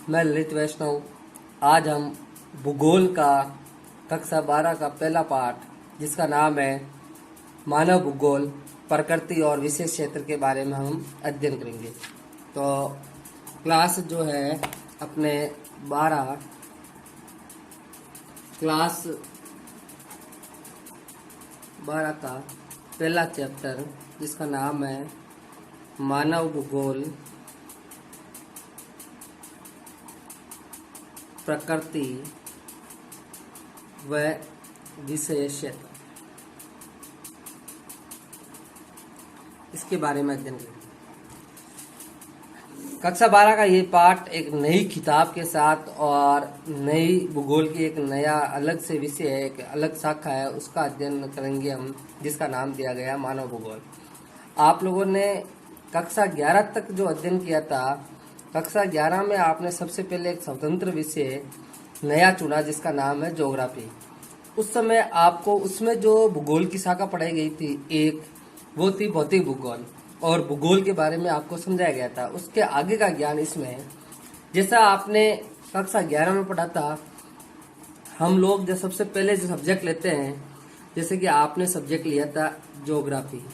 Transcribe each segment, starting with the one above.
मैं ललित वैष्णव। आज हम भूगोल का कक्षा 12 का पहला पाठ जिसका नाम है मानव भूगोल प्रकृति और विशेष क्षेत्र के बारे में हम अध्ययन करेंगे। तो क्लास जो है अपने 12 क्लास 12 का पहला चैप्टर जिसका नाम है मानव भूगोल प्रकृति व विशेष क्षेत्र, इसके बारे में अध्ययन करेंगे। कक्षा 12 का ये पाठ एक नई किताब के साथ और नई भूगोल की एक नया अलग से विषय है, एक अलग शाखा है, उसका अध्ययन करेंगे हम, जिसका नाम दिया गया मानव भूगोल। आप लोगों ने कक्षा 11 तक जो अध्ययन किया था, कक्षा 11 में आपने सबसे पहले एक स्वतंत्र विषय नया चुना जिसका नाम है ज्योग्राफी। उस समय आपको उसमें जो भूगोल की शाखा पढ़ाई गई थी, एक वो थी भौतिक भूगोल, और भूगोल के बारे में आपको समझाया गया था। उसके आगे का ज्ञान इसमें है। जैसा आपने कक्षा 11 में पढ़ा था, हम लोग जो सबसे पहले जो सब्जेक्ट लेते हैं, जैसे कि आपने सब्जेक्ट लिया था ज्योग्राफी,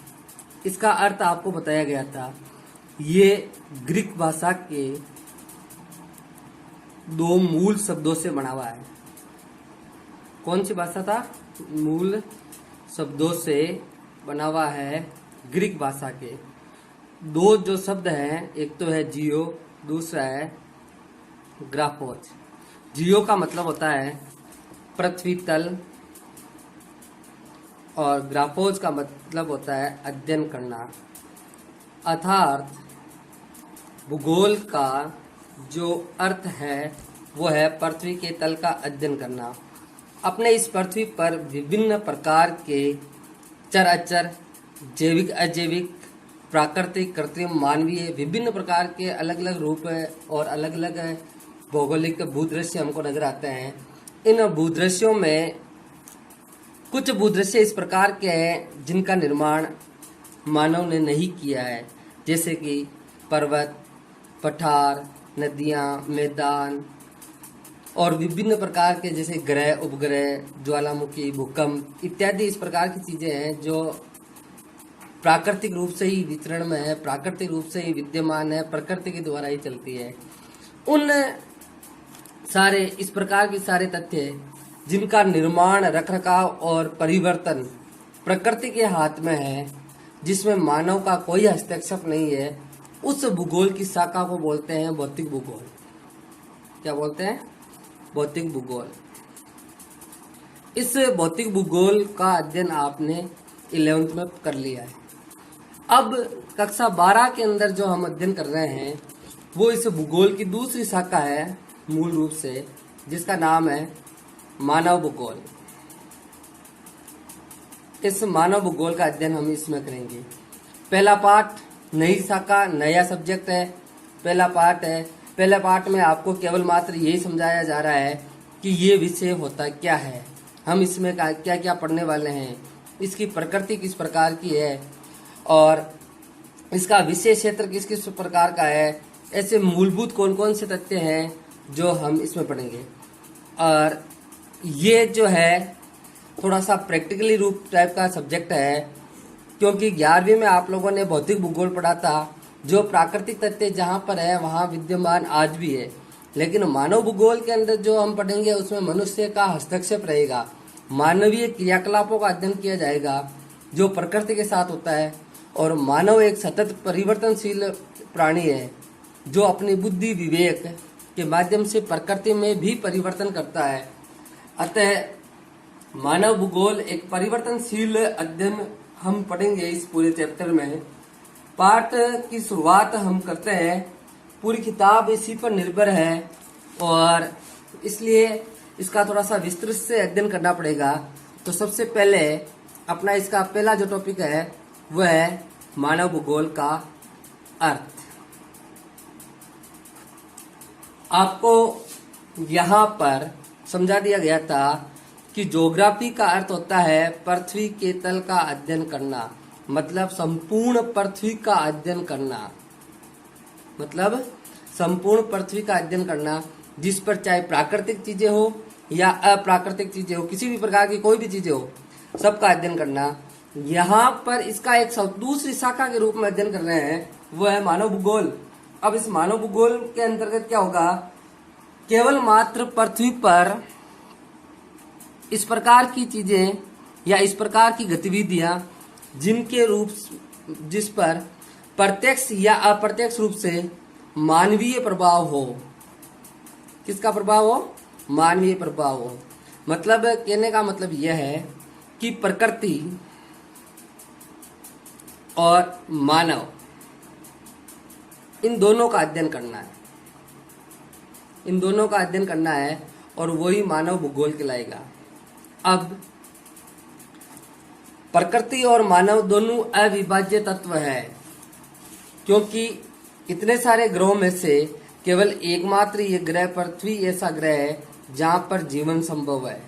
इसका अर्थ आपको बताया गया था। ये ग्रीक भाषा के 2 मूल शब्दों से बना हुआ है। कौन सी भाषा था? मूल शब्दों से बना हुआ है ग्रीक भाषा के। 2 जो शब्द हैं, एक तो है जियो, दूसरा है ग्राफोज। जियो का मतलब होता है पृथ्वी तल और ग्राफोज का मतलब होता है अध्ययन करना। अर्थात भूगोल का जो अर्थ है वो है पृथ्वी के तल का अध्ययन करना। अपने इस पृथ्वी पर विभिन्न प्रकार के चर अचर, जैविक अजैविक, प्राकृतिक, कृत्रिम, मानवीय, विभिन्न प्रकार के अलग अलग रूप और अलग अलग भौगोलिक भूदृश्य हमको नजर आते हैं। इन भूदृश्यों में कुछ भूदृश्य इस प्रकार के हैं जिनका निर्माण मानव ने नहीं किया है, जैसे कि पर्वत, पठार, नदियाँ, मैदान और विभिन्न प्रकार के जैसे ग्रह, उपग्रह, ज्वालामुखी, भूकंप इत्यादि इस प्रकार की चीजें हैं जो प्राकृतिक रूप से ही विचरण में है, प्राकृतिक रूप से ही विद्यमान है, प्रकृति के द्वारा ही चलती है। उन सारे इस प्रकार के सारे तथ्य जिनका निर्माण, रखरखाव और परिवर्तन प्रकृति के हाथ में है, जिसमें मानव का कोई हस्तक्षेप नहीं है, उस भूगोल की शाखा को बोलते हैं भौतिक भूगोल। क्या बोलते हैं? भौतिक भूगोल। इस भौतिक भूगोल का अध्ययन आपने 11th में कर लिया है। अब कक्षा 12 के अंदर जो हम अध्ययन कर रहे हैं वो इस भूगोल की दूसरी शाखा है मूल रूप से, जिसका नाम है मानव भूगोल। इस मानव भूगोल का अध्ययन हम इसमें करेंगे। पहला पाठ नई शाखा, नया सब्जेक्ट है, पहला पाठ है। पहला पाठ में आपको केवल मात्र यही समझाया जा रहा है कि ये विषय होता क्या है, हम इसमें क्या क्या पढ़ने वाले हैं, इसकी प्रकृति किस प्रकार की है और इसका विशेष क्षेत्र किस किस प्रकार का है। ऐसे मूलभूत कौन कौन से तथ्य हैं जो हम इसमें पढ़ेंगे। और ये जो है थोड़ा सा प्रैक्टिकली रूप टाइप का सब्जेक्ट है, क्योंकि 11वीं में आप लोगों ने भौतिक भूगोल पढ़ा था, जो प्राकृतिक तथ्य जहाँ पर है वहाँ विद्यमान आज भी है। लेकिन मानव भूगोल के अंदर जो हम पढ़ेंगे उसमें मनुष्य का हस्तक्षेप रहेगा, मानवीय क्रियाकलापों का अध्ययन किया जाएगा जो प्रकृति के साथ होता है। और मानव एक सतत परिवर्तनशील प्राणी है जो अपनी बुद्धि विवेक के माध्यम से प्रकृति में भी परिवर्तन करता है। अतः मानव भूगोल एक परिवर्तनशील अध्ययन हम पढ़ेंगे इस पूरे चैप्टर में। पाठ की शुरुआत हम करते हैं। पूरी किताब इसी पर निर्भर है और इसलिए इसका थोड़ा सा विस्तृत से अध्ययन करना पड़ेगा। तो सबसे पहले अपना इसका पहला जो टॉपिक है वह है मानव भूगोल का अर्थ। आपको यहाँ पर समझा दिया गया था कि ज्योग्राफी का अर्थ होता है पृथ्वी के तल का अध्ययन करना, मतलब संपूर्ण पृथ्वी का अध्ययन करना, मतलब संपूर्ण पृथ्वी का अध्ययन करना, जिस पर चाहे प्राकृतिक चीजें हो या अप्राकृतिक चीजें हो, किसी भी प्रकार की कोई भी चीजें हो, सबका अध्ययन करना। यहाँ पर इसका एक दूसरी शाखा के रूप में अध्ययन कर रहे हैं, वो है मानव भूगोल। अब इस मानव भूगोल के अंतर्गत क्या होगा, केवल मात्र पृथ्वी पर इस प्रकार की चीजें या इस प्रकार की गतिविधियां जिस पर प्रत्यक्ष या अप्रत्यक्ष रूप से मानवीय प्रभाव हो। किसका प्रभाव हो? मानवीय प्रभाव हो। मतलब कहने का मतलब यह है कि प्रकृति और मानव, इन दोनों का अध्ययन करना है, इन दोनों का अध्ययन करना है और वही मानव भूगोल कहलाएगा। अब प्रकृति और मानव दोनों अविभाज्य तत्व है, क्योंकि इतने सारे ग्रहों में से केवल एकमात्र ये ग्रह पृथ्वी ऐसा ग्रह है जहां पर जीवन संभव है,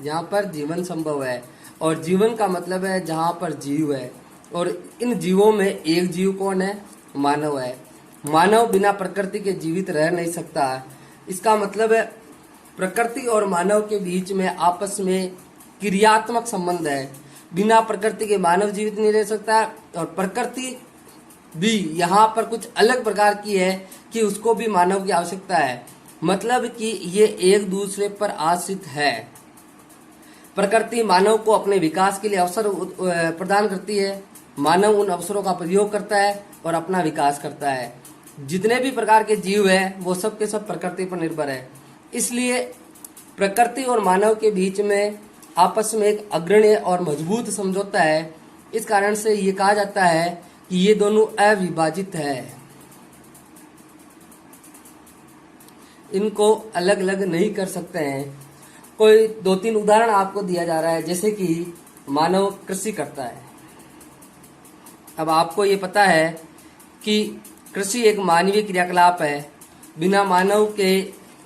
जहां पर जीवन संभव है। और जीवन का मतलब है जहां पर जीव है, और इन जीवों में एक जीव कौन है? मानव है। मानव बिना प्रकृति के जीवित रह नहीं सकता। इसका मतलब है प्रकृति और मानव के बीच में आपस में क्रियात्मक संबंध है। बिना प्रकृति के मानव जीवित नहीं रह सकता, और प्रकृति भी यहाँ पर कुछ अलग प्रकार की है कि उसको भी मानव की आवश्यकता है। मतलब कि ये एक दूसरे पर आश्रित है। प्रकृति मानव को अपने विकास के लिए अवसर प्रदान करती है, मानव उन अवसरों का प्रयोग करता है और अपना विकास करता है। जितने भी प्रकार के जीव हैं वो सब के सब प्रकृति पर निर्भर है। इसलिए प्रकृति और मानव के बीच में आपस में एक अग्रणी और मजबूत समझौता है। इस कारण से ये कहा जाता है कि ये दोनों अविभाजित है, इनको अलग अलग नहीं कर सकते हैं। कोई 2-3 उदाहरण आपको दिया जा रहा है, जैसे कि मानव कृषि करता है। अब आपको ये पता है कि कृषि एक मानवीय क्रियाकलाप है, बिना मानव के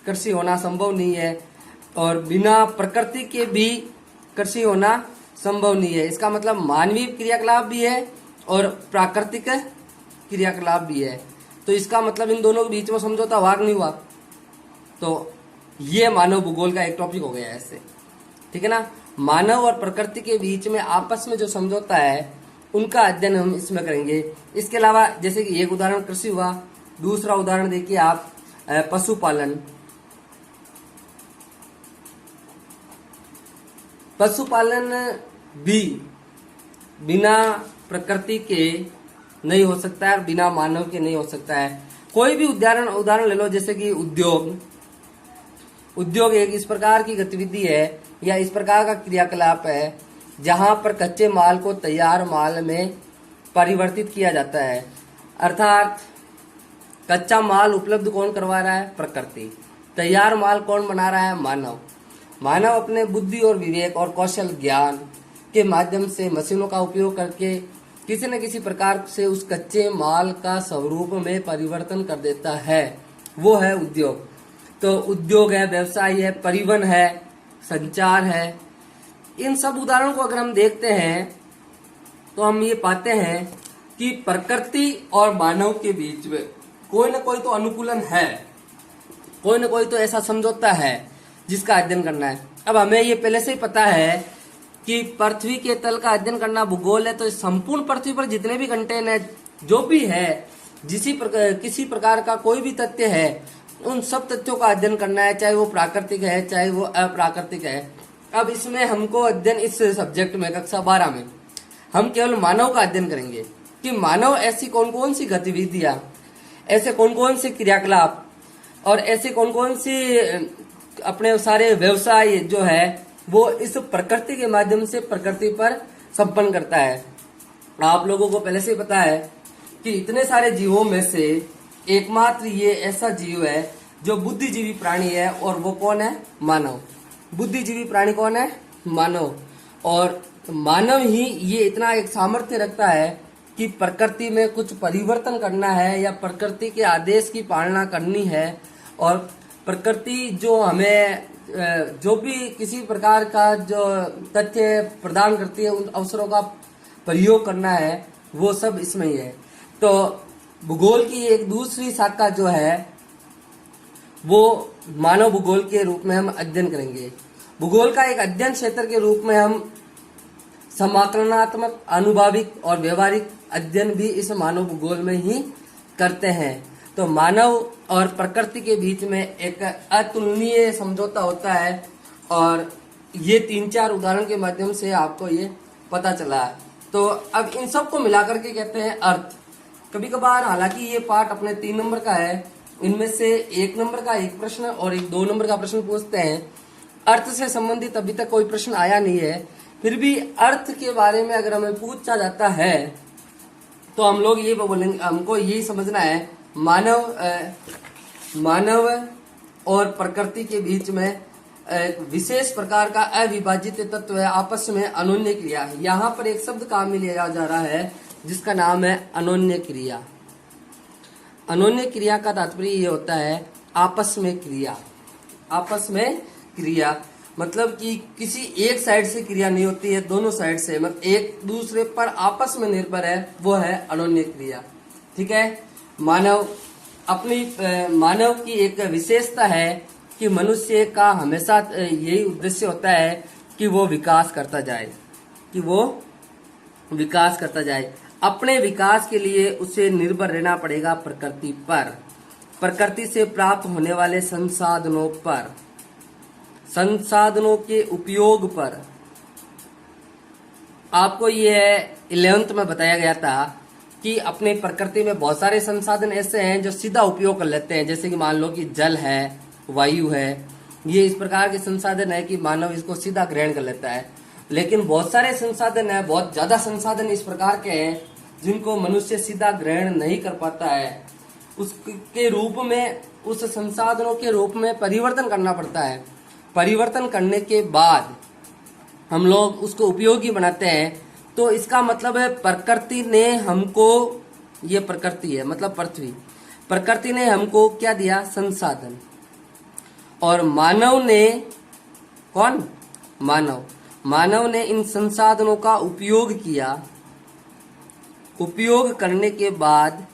कृषि होना संभव नहीं है, और बिना प्रकृति के भी कृषि होना संभव नहीं है। इसका मतलब मानवीय क्रियाकलाप भी है और प्राकृतिक क्रियाकलाप भी है। तो इसका मतलब इन दोनों के बीच में समझौता हुआ नहीं हुआ। तो ये मानव भूगोल का एक टॉपिक हो गया है ऐसे, ठीक है ना। मानव और प्रकृति के बीच में आपस में जो समझौता है उनका अध्ययन हम इसमें करेंगे। इसके अलावा जैसे कि एक उदाहरण कृषि हुआ, दूसरा उदाहरण देखिए आप पशुपालन। पशुपालन भी बिना प्रकृति के नहीं हो सकता है और बिना मानव के नहीं हो सकता है। कोई भी उदाहरण ले लो, जैसे कि उद्योग एक इस प्रकार की गतिविधि है या इस प्रकार का क्रियाकलाप है जहां पर कच्चे माल को तैयार माल में परिवर्तित किया जाता है। अर्थात कच्चा माल उपलब्ध कौन करवा रहा है? प्रकृति। तैयार माल कौन बना रहा है? मानव। मानव अपने बुद्धि और विवेक और कौशल ज्ञान के माध्यम से मशीनों का उपयोग करके किसी न किसी प्रकार से उस कच्चे माल का स्वरूप में परिवर्तन कर देता है, वो है उद्योग। तो उद्योग है, व्यवसाय है, परिवहन है, संचार है। इन सब उदाहरणों को अगर हम देखते हैं तो हम ये पाते हैं कि प्रकृति और मानव के बीच में कोई न कोई तो अनुकूलन है, कोई न कोई तो ऐसा समझौता है जिसका अध्ययन करना है। अब हमें ये पहले से ही पता है कि पृथ्वी के तल का अध्ययन करना भूगोल है, तो संपूर्ण पृथ्वी पर जितने भी कंटेन है, जो भी है, किसी प्रकार का कोई भी तथ्य है, उन सब तथ्यों का अध्ययन करना है, चाहे वो प्राकृतिक है चाहे वो अप्राकृतिक है। अब इसमें हमको अध्ययन इस सब्जेक्ट में कक्षा 12 में हम केवल मानव का अध्ययन करेंगे कि मानव ऐसी कौन कौन सी गतिविधियां, ऐसे कौन कौन से क्रियाकलाप और ऐसे कौन कौन सी अपने सारे व्यवसाय जो है वो इस प्रकृति के माध्यम से प्रकृति पर संपन्न करता है। आप लोगों को पहले से पता है कि इतने सारे जीवों में से एकमात्र ये ऐसा जीव है जो बुद्धिजीवी प्राणी है, और वो कौन है? मानव। बुद्धिजीवी प्राणी कौन है? मानव। और मानव ही ये इतना एक सामर्थ्य रखता है कि प्रकृति में कुछ परिवर्तन करना है या प्रकृति के आदेश की पालना करनी है, और प्रकृति जो हमें जो भी किसी प्रकार का जो तथ्य प्रदान करती है उन अवसरों का प्रयोग करना है, वो सब इसमें ही है। तो भूगोल की एक दूसरी शाखा जो है वो मानव भूगोल के रूप में हम अध्ययन करेंगे। भूगोल का एक अध्ययन क्षेत्र के रूप में हम समाकलनात्मक, अनुभाविक और व्यवहारिक अध्ययन भी इस मानव भूगोल में ही करते हैं। तो मानव और प्रकृति के बीच में एक अतुलनीय समझौता होता है और ये 3-4 उदाहरण के माध्यम से आपको ये पता चला है। तो अब इन सब को मिलाकर के कहते हैं अर्थ। कभी कभार हालांकि ये पार्ट अपने 3 नंबर का है, इनमें से 1 नंबर का एक प्रश्न और एक 2 नंबर का प्रश्न पूछते हैं। अर्थ से संबंधित अभी तक कोई प्रश्न आया नहीं है, फिर भी अर्थ के बारे में अगर हमें पूछा जाता है तो हम लोग ये बोलेंगे, हमको यही समझना है मानव और प्रकृति के बीच में एक विशेष प्रकार का अविभाजित तत्व है, आपस में अनोन्य क्रिया। यहाँ पर एक शब्द काम में लिया जा रहा है जिसका नाम है अनोन्य क्रिया। अनोन्य क्रिया का तात्पर्य ये होता है आपस में क्रिया। आपस में क्रिया मतलब कि किसी एक साइड से क्रिया नहीं होती है, दोनों साइड से, मतलब एक दूसरे पर आपस में निर्भर है, वो है अनोन्य क्रिया। ठीक है। मानव की एक विशेषता है कि मनुष्य का हमेशा यही उद्देश्य होता है कि वो विकास करता जाए, अपने विकास के लिए उसे निर्भर रहना पड़ेगा प्रकृति पर, प्रकृति से प्राप्त होने वाले संसाधनों पर, संसाधनों के उपयोग पर। आपको ये 11th में बताया गया था कि अपने प्रकृति में बहुत सारे संसाधन ऐसे हैं जो सीधा उपयोग कर लेते हैं, जैसे कि मान लो कि जल है, वायु है, ये इस प्रकार के संसाधन है कि मानव इसको सीधा ग्रहण कर लेता है। लेकिन बहुत सारे संसाधन है, बहुत ज्यादा संसाधन इस प्रकार के हैं जिनको मनुष्य सीधा ग्रहण नहीं कर पाता है, उसके रूप में, उस संसाधनों के रूप में परिवर्तन करना पड़ता है। परिवर्तन करने के बाद हम लोग उसको उपयोगी बनाते हैं। तो इसका मतलब है प्रकृति ने हमको, ये प्रकृति है मतलब पृथ्वी, प्रकृति ने हमको क्या दिया? संसाधन। और मानव ने, कौन? मानव ने इन संसाधनों का उपयोग किया, उपयोग करने के बाद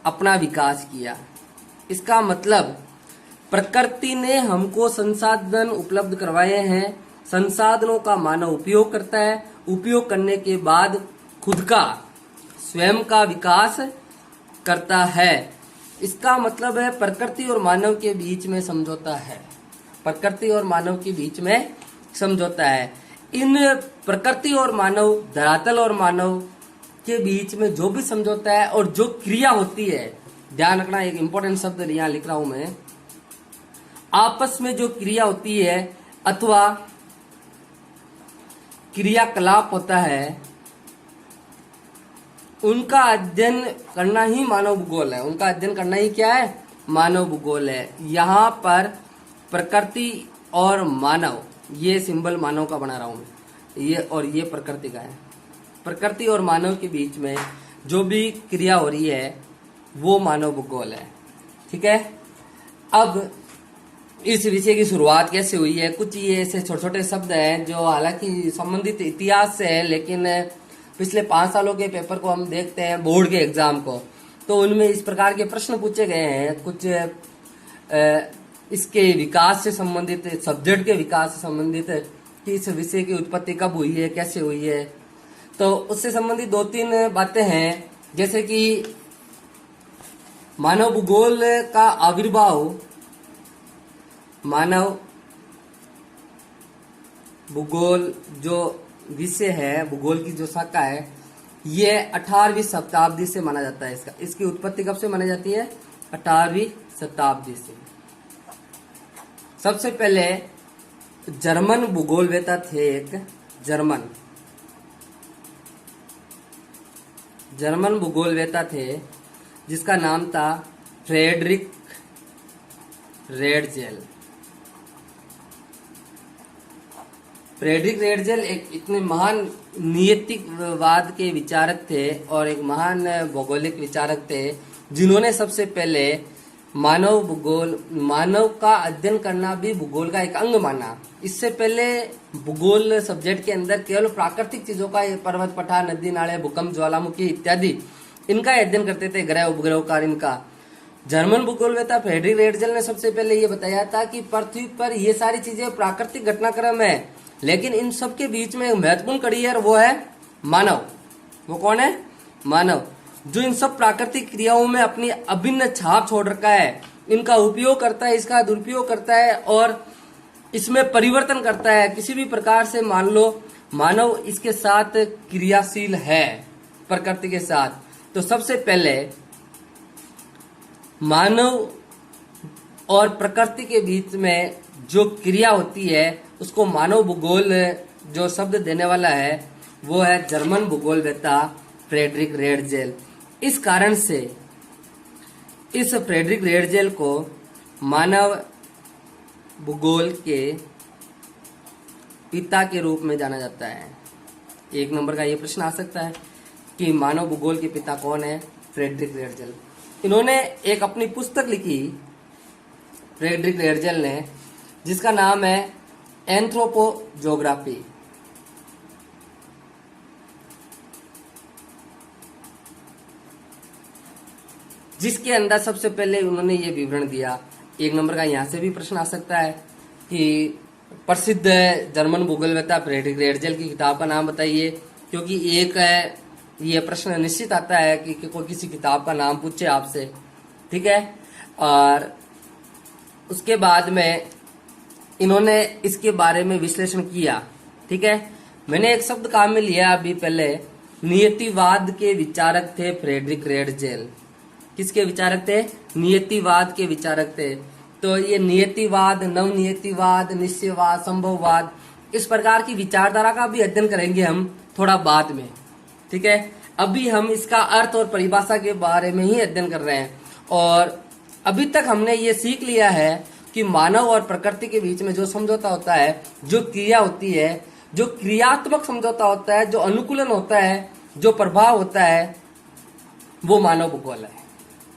अपना विकास किया। इसका मतलब प्रकृति ने हमको संसाधन उपलब्ध करवाए हैं, संसाधनों का मानव उपयोग करता है, उपयोग करने के बाद खुद का, स्वयं का विकास करता है। इसका मतलब है प्रकृति और मानव के बीच में समझौता है, प्रकृति और मानव के बीच में समझौता है। इन प्रकृति और मानव, धरातल और मानव के बीच में जो भी समझौता है और जो क्रिया होती है, ध्यान रखना, एक इंपॉर्टेंट शब्द यहाँ लिख रहा हूं मैं, आपस में जो क्रिया होती है अथवा क्रियाकलाप होता है, उनका अध्ययन करना ही मानव भूगोल है। उनका अध्ययन करना ही क्या है? मानव भूगोल है। यहाँ पर प्रकृति और मानव, ये सिंबल मानव का बना रहा हूं मैं, ये और ये प्रकृति का है। प्रकृति और मानव के बीच में जो भी क्रिया हो रही है वो मानव भूगोल है। ठीक है। अब इस विषय की शुरुआत कैसे हुई है? कुछ ये ऐसे छोटे छोटे शब्द हैं जो हालांकि संबंधित इतिहास से है, लेकिन पिछले 5 सालों के पेपर को हम देखते हैं, बोर्ड के एग्जाम को, तो उनमें इस प्रकार के प्रश्न पूछे गए हैं। कुछ इसके विकास से संबंधित, सब्जेक्ट के विकास से संबंधित, कि इस विषय की उत्पत्ति कब हुई है, कैसे हुई है, तो उससे संबंधित 2-3 बातें हैं। जैसे कि मानव भूगोल का आविर्भाव, मानव भूगोल जो विषय है, भूगोल की जो शाखा है, ये 18वीं शताब्दी से माना जाता है। इसकी उत्पत्ति कब से मानी जाती है? 18वीं शताब्दी से। सबसे पहले जर्मन भूगोलवेत्ता थे, एक जर्मन भूगोलवेत्ता थे जिसका नाम था फ्रेडरिक रेडजेल। फ्रेडरिक रेडजेल एक इतने महान नियतिकवाद के विचारक थे और एक महान भौगोलिक विचारक थे, जिन्होंने सबसे पहले मानव का अध्ययन करना भी भूगोल का एक अंग माना। इससे पहले भूगोल सब्जेक्ट के अंदर केवल प्राकृतिक चीजों का, पर्वत, पठार, नदी, नाले, भूकंप, ज्वालामुखी इत्यादि, इनका अध्ययन करते थे, ग्रह उपग्रह का, इनका। जर्मन भूगोलवेत्ता फ्रेडरिक रेडजेल ने सबसे पहले ये बताया था कि पृथ्वी पर ये सारी चीजें प्राकृतिक घटनाक्रम है, लेकिन इन सब के बीच में एक महत्वपूर्ण कड़ी है, वो है मानव। वो कौन है? मानव, जो इन सब प्राकृतिक क्रियाओं में अपनी अभिन्न छाप छोड़ रखा है, इनका उपयोग करता है, इसका दुरुपयोग करता है और इसमें परिवर्तन करता है। किसी भी प्रकार से मान लो मानव इसके साथ क्रियाशील है, प्रकृति के साथ। तो सबसे पहले मानव और प्रकृति के बीच में जो क्रिया होती है उसको मानव भूगोल जो शब्द देने वाला है वो है जर्मन भूगोलवेत्ता फ्रेडरिक रेडजेल। इस कारण से इस फ्रेडरिक रेडजेल को मानव भूगोल के पिता के रूप में जाना जाता है। एक नंबर का ये प्रश्न आ सकता है कि मानव भूगोल के पिता कौन है? Friedrich Ratzel. इन्होंने एक अपनी पुस्तक लिखी फ्रेडरिक रेडजेल ने, जिसका नाम है एंथ्रोपोजोग्राफी। जिसके अंदर सबसे पहले उन्होंने ये विवरण दिया। एक नंबर का यहाँ से भी प्रश्न आ सकता है कि प्रसिद्ध जर्मन भूगोलवेत्ता फ्रेडरिक रेडजेल की किताब का नाम बताइए, क्योंकि एक ये प्रश्न निश्चित आता है कि कोई किसी किताब का नाम पूछे आपसे, ठीक है। और उसके बाद में इन्होंने इसके बारे में विश्लेषण किया, ठीक है। मैंने एक शब्द काम में लिया अभी पहले, नियतिवाद के विचारक थे फ्रेडरिक रेडजेल। किसके विचारक थे? नियतिवाद के विचारक थे। तो ये नियतिवाद, नवनियतिवाद, निश्चयवाद, संभववाद, इस प्रकार की विचारधारा का भी अध्ययन करेंगे हम थोड़ा बाद में, ठीक है। अभी हम इसका अर्थ और परिभाषा के बारे में ही अध्ययन कर रहे हैं। और अभी तक हमने ये सीख लिया है कि मानव और प्रकृति के बीच में जो समझौता होता है, जो क्रिया होती है, जो क्रियात्मक समझौता होता है, जो अनुकूलन होता है, जो प्रभाव होता है, वो मानव भूगोल है।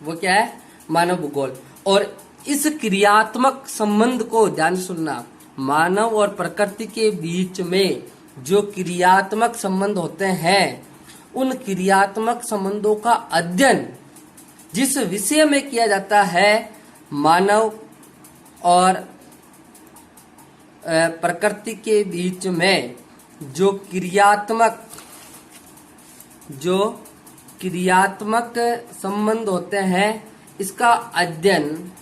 वो क्या है? मानव भूगोल। और इस क्रियात्मक संबंध को ध्यान से सुनना, मानव और प्रकृति के बीच में जो क्रियात्मक संबंध होते हैं, उन क्रियात्मक संबंधों का अध्ययन जिस विषय में किया जाता है, मानव और प्रकृति के बीच में जो क्रियात्मक संबंध होते हैं, इसका अध्ययन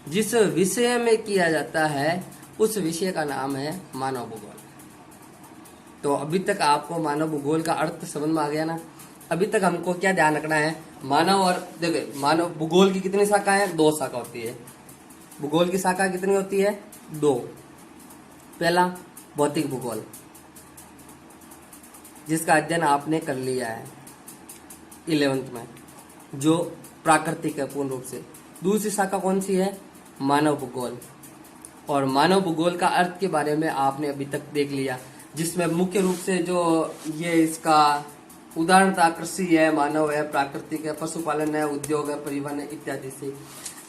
जिस विषय में किया जाता है, उस विषय का नाम है मानव भूगोल। तो अभी तक आपको मानव भूगोल का अर्थ समझ में आ गया ना। अभी तक हमको क्या ध्यान रखना है? मानव और देखिए, मानव भूगोल की कितनी शाखाएं? 2 शाखा होती है। भूगोल की शाखा कितनी होती है? 2। पहला भौतिक भूगोल, जिसका अध्ययन आपने कर लिया है 11th में, जो प्राकृतिक है पूर्ण रूप से। दूसरी शाखा कौन सी है? मानव भूगोल। और मानव भूगोल का अर्थ के बारे में आपने अभी तक देख लिया, जिसमें मुख्य रूप से जो ये इसका उदाहरण था, कृषि है, मानव है, प्राकृतिक है, पशुपालन है, उद्योग है, परिवहन है, इत्यादि से।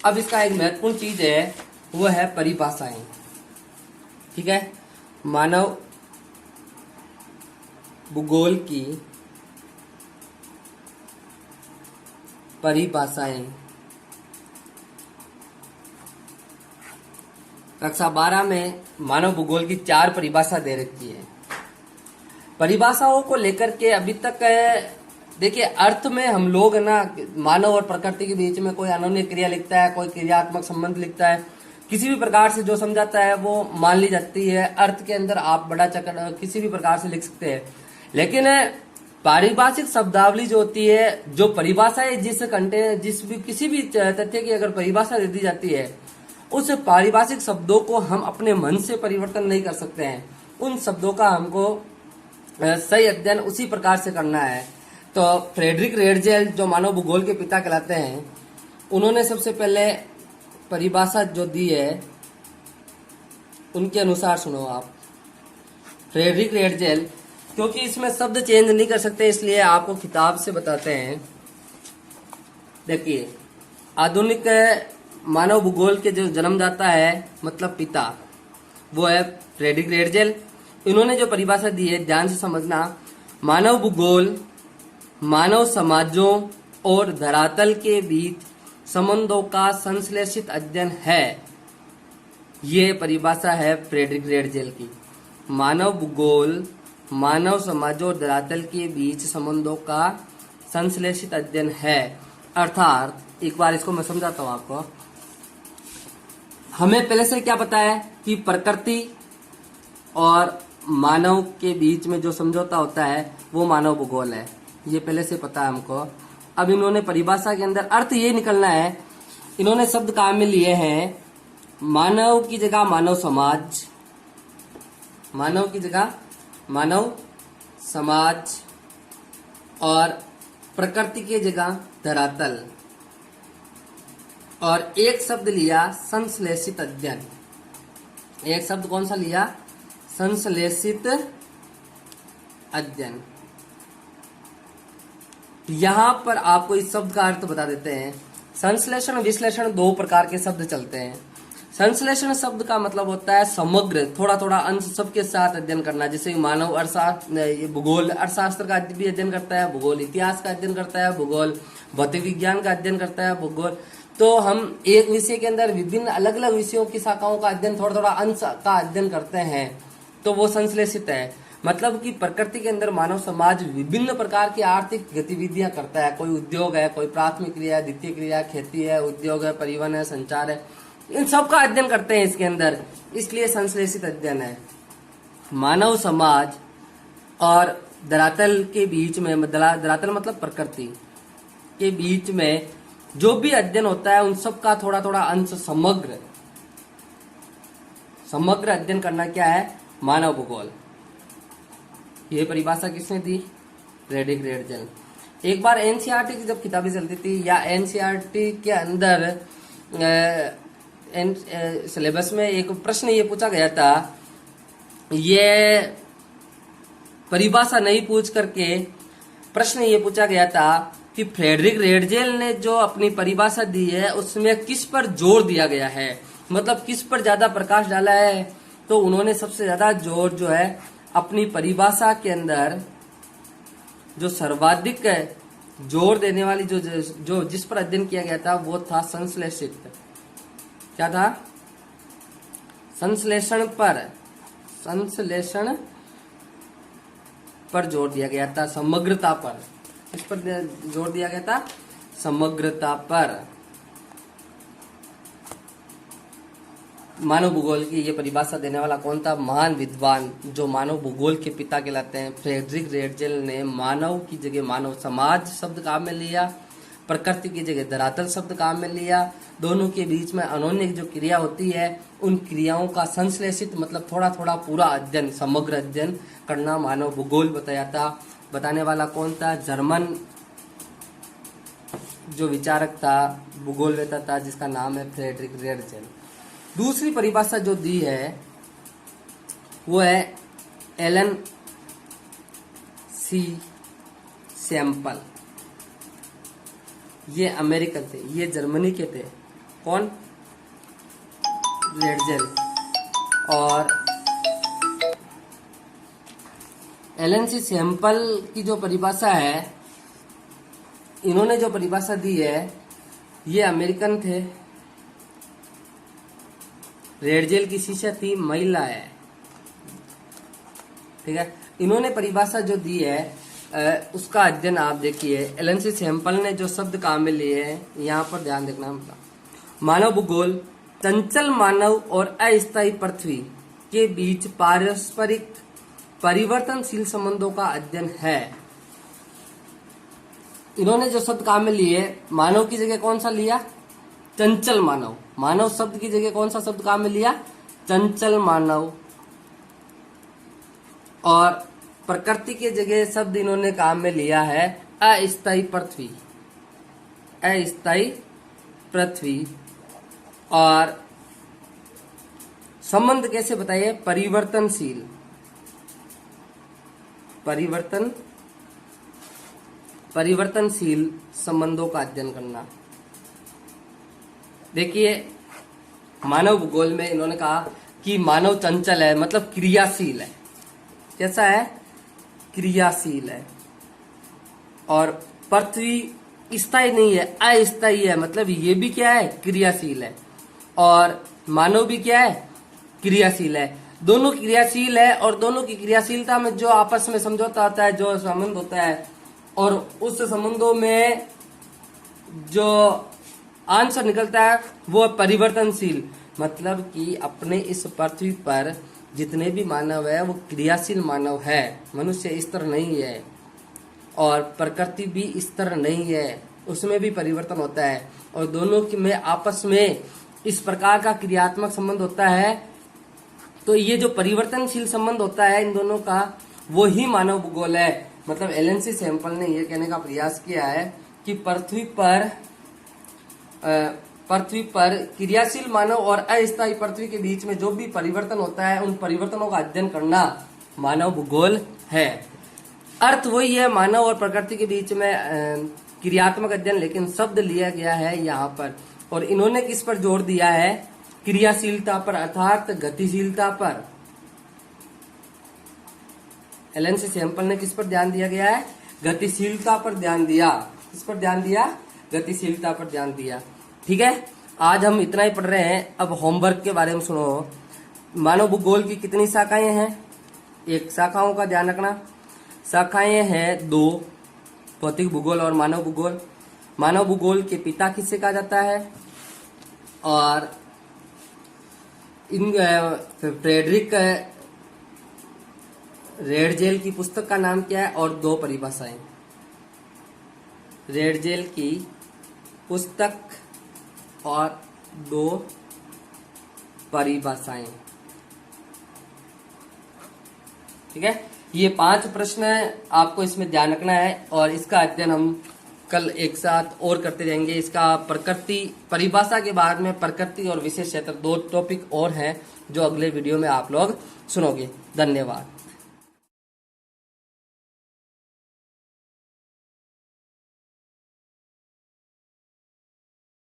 अब इसका एक महत्वपूर्ण चीज है, वो है परिभाषाएं, ठीक है। मानव भूगोल की परिभाषाएं कक्षा 12 में मानव भूगोल की 4 परिभाषा दे रखी है। परिभाषाओं को लेकर के अभी तक देखिए, अर्थ में हम लोग ना मानव और प्रकृति के बीच में कोई अनन्य क्रिया लिखता है, कोई क्रियात्मक संबंध लिखता है, किसी भी प्रकार से जो समझाता है वो मान ली जाती है। अर्थ के अंदर आप बड़ा चक्कर किसी भी प्रकार से लिख सकते हैं, लेकिन पारिभाषिक शब्दावली जो होती है, जो परिभाषा है, किसी भी तथ्य की अगर परिभाषा दे दी जाती है, उस पारिभाषिक शब्दों को हम अपने मन से परिवर्तन नहीं कर सकते हैं। उन शब्दों का हमको सही अध्ययन उसी प्रकार से करना है। तो फ्रेडरिक रेडजेल, जो मानव भूगोल के पिता कहलाते हैं, उन्होंने सबसे पहले परिभाषा जो दी है, उनके अनुसार सुनो आप। फ्रेडरिक रेडजेल, क्योंकि इसमें शब्द चेंज नहीं कर सकते, इसलिए आपको किताब से बताते हैं। देखिए, आधुनिक मानव भूगोल के जो जन्मदाता है, मतलब पिता, वो है फ्रेडरिक रेडजेल। इन्होंने जो परिभाषा दी है, ध्यान से समझना। मानव भूगोल मानव समाजों और धरातल के बीच संबंधों का संश्लेषित अध्ययन है। ये परिभाषा है फ्रेडरिक रेडजेल की। मानव भूगोल मानव समाजों और धरातल के बीच संबंधों का संश्लेषित अध्ययन है। अर्थात एक बार इसको मैं समझाता हूं आपको। हमें पहले से क्या पता है कि प्रकृति और मानव के बीच में जो समझौता होता है वो मानव भूगोल है। ये पहले से पता है हमको। अब इन्होंने परिभाषा के अंदर अर्थ ये निकलना है, इन्होंने शब्द काम में लिए हैं मानव की जगह मानव समाज, मानव की जगह मानव समाज, और प्रकृति की जगह धरातल, और एक शब्द लिया संश्लेषित अध्ययन। एक शब्द कौन सा लिया? संश्लेषित अध्ययन। यहां पर आपको इस शब्द का अर्थ बता देते हैं। संश्लेषण विश्लेषण दो प्रकार के शब्द चलते हैं। संश्लेषण शब्द का मतलब होता है समग्र, थोड़ा थोड़ा अंश सबके साथ अध्ययन करना। जैसे मानव अर्थशास्त्र, भूगोल अर्थशास्त्र का भी अध्ययन करता है, भूगोल इतिहास का अध्ययन करता है, भूगोल भौतिक विज्ञान का अध्ययन करता है, भूगोल। तो हम एक विषय के अंदर विभिन्न अलग अलग विषयों की शाखाओं का अध्ययन, थोड़ा थोड़ा अंश का अध्ययन करते हैं, तो वो संश्लेषित है। मतलब कि प्रकृति के अंदर मानव समाज विभिन्न प्रकार की आर्थिक गतिविधियां करता है। कोई उद्योग है, कोई प्राथमिक क्रिया है, द्वितीय क्रिया, खेती है, उद्योग है, परिवहन है, संचार है, इन सब का अध्ययन करते हैं इसके अंदर, इसलिए संश्लेषित अध्ययन है। मानव समाज और धरातल के बीच में, धरातल मतलब प्रकृति के बीच में जो भी अध्ययन होता है उन सब का थोड़ा थोड़ा अंश समग्र अध्ययन करना क्या है? मानव भूगोल। ये परिभाषा किसने दी? Frederick Ratzel. एक बार एनसीईआरटी की जब किताबें चलती थी या एनसीईआरटी के अंदर सिलेबस में एक प्रश्न ये पूछा गया था, ये परिभाषा नहीं पूछ करके प्रश्न ये पूछा गया था कि फ्रेडरिक रेडजेल ने जो अपनी परिभाषा दी है उसमें किस पर जोर दिया गया है, मतलब किस पर ज्यादा प्रकाश डाला है। तो उन्होंने सबसे ज्यादा जोर जो है अपनी परिभाषा के अंदर जो सर्वाधिक जोर देने वाली जो जिस पर अध्ययन किया गया था वो था संश्लेषित। क्या था? संश्लेषण पर जोर दिया गया था, समग्रता पर। किस पर जोर दिया गया था? समग्रता पर। मानव भूगोल की ये परिभाषा देने वाला कौन था? महान विद्वान जो मानव भूगोल के पिता कहलाते हैं, फ्रेडरिक रेडजेल ने मानव की जगह मानव समाज शब्द काम में लिया, प्रकृति की जगह धरातल शब्द काम में लिया। दोनों के बीच में अनोन्य जो क्रिया होती है उन क्रियाओं का संश्लेषित मतलब थोड़ा थोड़ा पूरा अध्ययन, समग्र अध्ययन करना मानव भूगोल बताया था। बताने वाला कौन था? जर्मन जो विचारक था, भूगोलवेत्ता था, जिसका नाम है फ्रेडरिक रेडजेल। दूसरी परिभाषा जो दी है वो है एलन सी सैंपल। ये अमेरिकन थे, ये जर्मनी के थे। कौन? रेडजेल। और एलन सी सैंपल की जो परिभाषा है, इन्होंने जो परिभाषा दी है, ये अमेरिकन थे। रेडजेल की शिष्या थी, महिला है। ठीक है। इन्होंने परिभाषा जो दी है उसका अध्ययन आप देखिए। एलन सी सैंपल ने जो शब्द काम में लिए हैं, यहाँ पर ध्यान देखना। मानव भूगोल चंचल मानव और अस्थायी पृथ्वी के बीच पारस्परिक परिवर्तनशील संबंधों का अध्ययन है। इन्होंने जो शब्द काम में लिए, मानव की जगह कौन सा लिया? चंचल मानव। मानव शब्द की जगह कौन सा शब्द काम में लिया? चंचल मानव। और प्रकृति के जगह शब्द इन्होंने काम में लिया है अस्थायी पृथ्वी। अस्थायी पृथ्वी। और संबंध कैसे बताइए? परिवर्तनशील। परिवर्तनशील संबंधों का अध्ययन करना। देखिए, मानव भूगोल में इन्होंने कहा कि मानव चंचल है, मतलब क्रियाशील है। कैसा है? क्रियाशील है। और पृथ्वी स्थायी नहीं है, अस्थायी है, मतलब ये भी क्या है, क्रियाशील है, और मानव भी क्या है, क्रियाशील है। दोनों क्रियाशील है, और दोनों की क्रियाशीलता में जो आपस में समझौता होता है, जो संबंध होता है, और उस संबंधों में जो आंसर निकलता है वो परिवर्तनशील, मतलब कि अपने इस पृथ्वी पर जितने भी मानव है वो क्रियाशील मानव है। मनुष्य इस तरह नहीं है, और प्रकृति भी इस तरह नहीं है, उसमें भी परिवर्तन होता है, और दोनों की में आपस में इस प्रकार का क्रियात्मक संबंध होता है। तो ये जो परिवर्तनशील संबंध होता है इन दोनों का, वो ही मानव भूगोल है। मतलब एलएनसी सैंपल ने ये कहने का प्रयास किया है कि पृथ्वी पर क्रियाशील मानव और अस्थायी पृथ्वी के बीच में जो भी परिवर्तन होता है, उन परिवर्तनों का अध्ययन करना मानव भूगोल है। अर्थ वही है, मानव और प्रकृति के बीच में क्रियात्मक अध्ययन, लेकिन शब्द लिया गया है यहाँ पर, और इन्होंने किस पर जोर दिया है, क्रियाशीलता पर, अर्थात गतिशीलता पर। एलएनसी सैंपल ने किस पर ध्यान दिया गया है, गतिशीलता पर ध्यान दिया। किस पर ध्यान दिया, गतिशीलता पर ध्यान दिया। ठीक है, आज हम इतना ही पढ़ रहे हैं। अब होमवर्क के बारे में सुनो। मानव भूगोल की कितनी शाखाएं हैं, एक शाखाओं का ध्यान रखना। शाखाएं हैं 2, भौतिक भूगोल और मानव भूगोल। मानव भूगोल के पिता किसे कहा जाता है, और इन फ्रेडरिक रेडजेल की पुस्तक का नाम क्या है, और 2 परिभाषाएं। रेडजेल की पुस्तक और 2 परिभाषाएं। ठीक है, ये 5 प्रश्न आपको इसमें ध्यान रखना है, और इसका अध्ययन हम कल एक साथ और करते रहेंगे। इसका प्रकृति परिभाषा के बाद में प्रकृति और विशेष क्षेत्र 2 टॉपिक और हैं जो अगले वीडियो में आप लोग सुनोगे। धन्यवाद।